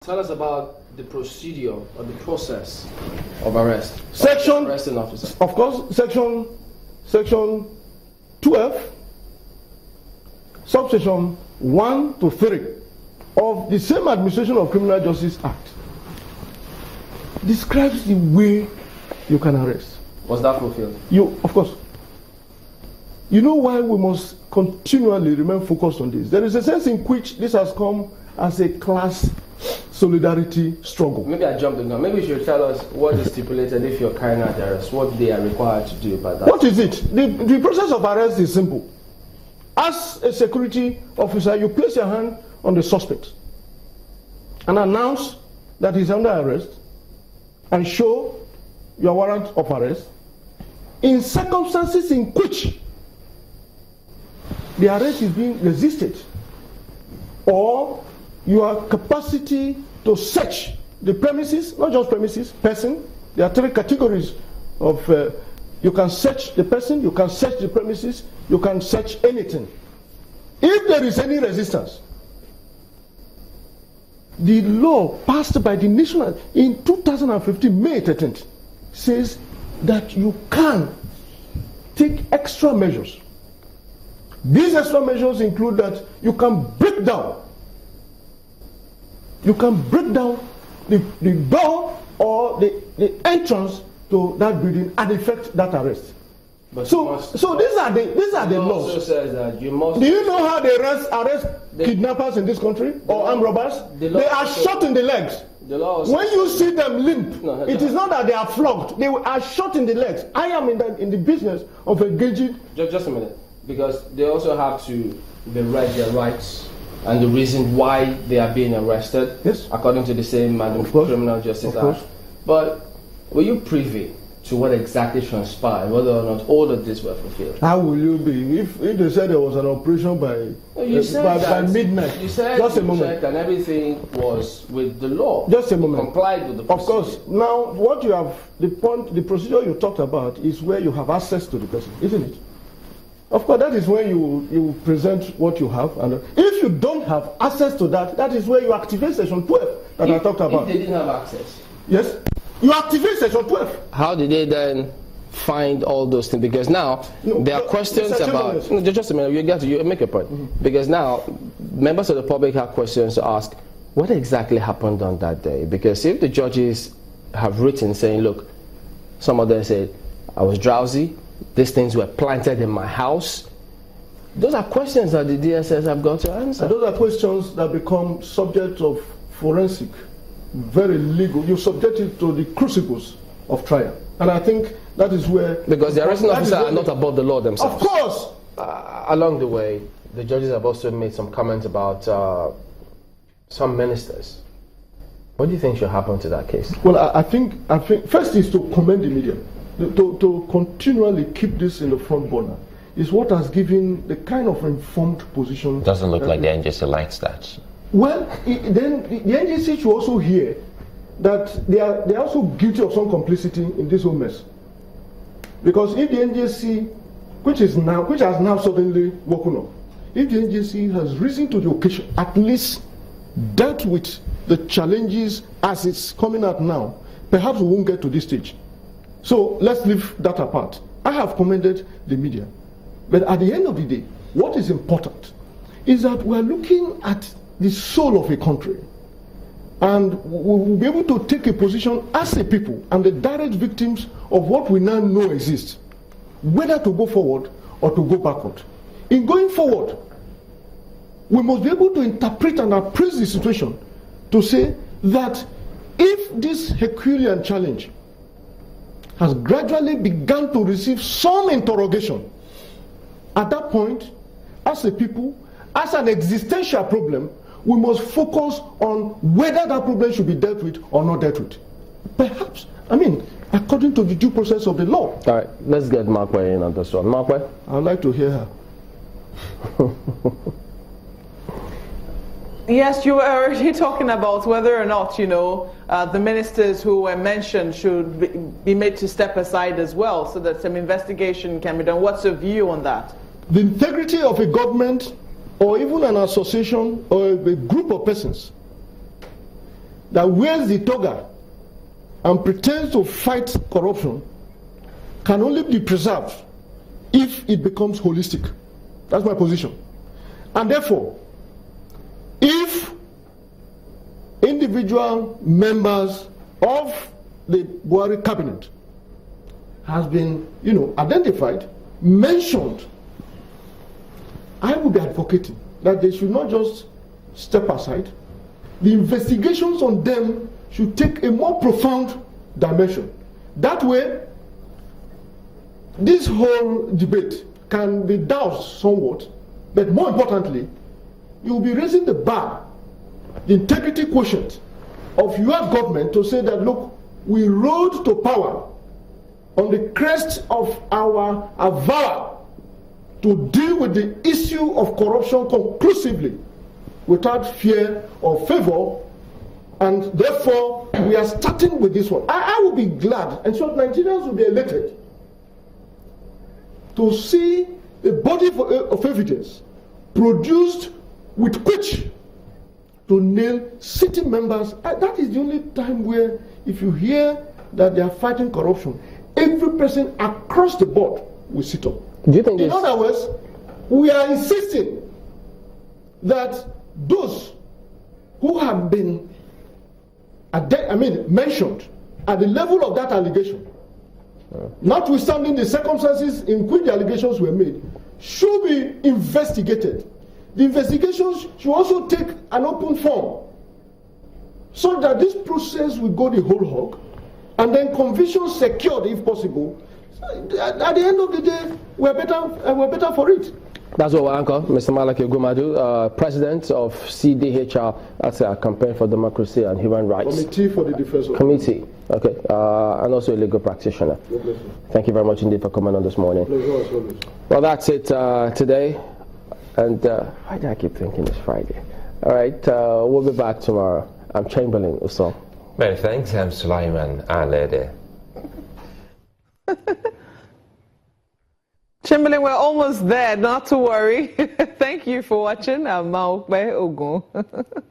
Tell us about the procedure or the process of arrest. Section, arresting officer. of course, section 12, subsection 1 to 3 of the same Administration of Criminal Justice Act describes the way you can arrest. Was that fulfilled? Of course. You know why we must continually remain focused on this? There is a sense in which this has come as a class solidarity struggle. Maybe I jumped the gun. Maybe you should tell us what is stipulated if you're carrying out the arrest, what they are required to do about that. What is it? The process of arrest is simple. As a security officer, you place your hand on the suspect and announce that he's under arrest and show your warrant of arrest in circumstances in which the arrest is being resisted, or your capacity to search the premises, not just premises, person. There are 3 categories of, you can search the person, you can search the premises, you can search anything. If there is any resistance, the law passed by the national in 2015, May 13th, says that you can take extra measures. These extra measures include that you can break down the door or the entrance to that building and effect that arrest. But so these are the laws. Also says that you must. Do you know how they arrest kidnappers in this country or armed robbers? They are shot in the legs. When you see them limp, it is not that they are flogged. They are shot in the legs. I am in the business of engaging. Just a minute, because they also have to be read their rights and the reason why they are being arrested. Yes, according to the same Criminal Justice Act. But were you privy to what exactly transpired, whether or not all of this were fulfilled? How will you be if they said there was an operation by midnight? You said just a moment, checked and everything was with the law. Just a moment. Complied with the procedure. Of course. Now, what you have, the procedure you talked about is where you have access to the person, isn't it? Of course, that is when you present what you have, and if you don't have access to that, that is where you activate Section 12 that I talked about. If they didn't have access, yes, you activate Section 12. How did they then find all those things? Because now there are questions about. Just a minute, you make a point. Because now members of the public have questions to ask. What exactly happened on that day? Because if the judges have written saying, look, some of them said I was drowsy. These things were planted in my house. Those are questions that the DSS have got to answer. And those are questions that become subject of forensic, very legal. You subject it to the crucibles of trial. And I think that is where... Because the arresting officers are not above the law themselves. Of course! Along the way, the judges have also made some comments about some ministers. What do you think should happen to that case? Well, I think first is to commend the media. To continually keep this in the front burner is what has given the kind of informed position. Doesn't look like the NJC likes that. Well, then the NJC should also hear that they are also guilty of some complicity in this whole mess. Because if the NJC, which has now suddenly woken up, if the NJC has risen to the occasion, at least dealt with the challenges as it's coming out now, perhaps we won't get to this stage. So let's leave that apart. I have commended the media. But at the end of the day, what is important is that we're looking at the soul of a country. And we'll be able to take a position as a people and the direct victims of what we now know exists, whether to go forward or to go backward. In going forward, we must be able to interpret and appraise the situation to say that if this Herculean challenge has gradually begun to receive some interrogation, at that point, as a people, as an existential problem, we must focus on whether that problem should be dealt with or not dealt with. Perhaps, according to the due process of the law. All right, let's get Markway in on this one. Markway? I'd like to hear her. Yes, you were already talking about whether or not, the ministers who were mentioned should be made to step aside as well so that some investigation can be done. What's your view on that? The integrity of a government or even an association or a group of persons that wears the toga and pretends to fight corruption can only be preserved if it becomes holistic. That's my position. And therefore, if individual members of the Buhari cabinet has been, identified, mentioned, I would be advocating that they should not just step aside. The investigations on them should take a more profound dimension. That way, this whole debate can be doused somewhat, but more importantly, you will be raising the bar, the integrity quotient of your government to say that, look, we rode to power on the crest of our vow to deal with the issue of corruption conclusively, without fear or favor, and therefore we are starting with this one. I will be glad, and so Nigerians will be elated to see a body of evidence produced with which to nail sitting members. That is the only time where, if you hear that they are fighting corruption, every person across the board will sit up. Do you think in other words, we are insisting that those who have been mentioned at the level of that allegation, notwithstanding the circumstances in which the allegations were made, should be investigated. The investigations should also take an open form, so that this process will go the whole hog, and then convictions secured if possible. At the end of the day, we're better for it. That's what we anchor, Mr. Malachy Ugwumadu, President of CDHR, that's our Campaign for Democracy and Human Rights. Committee for the Defense of Committee, okay, and also a legal practitioner. Thank you very much indeed for coming on this morning. Well, that's it today. And why do I keep thinking it's Friday? All right, we'll be back tomorrow. I'm Chamberlain Uso. Many thanks. I'm Sulaiman Alede. Chamberlain, we're almost there, not to worry. Thank you for watching. I'm Malachy Ugwumadu.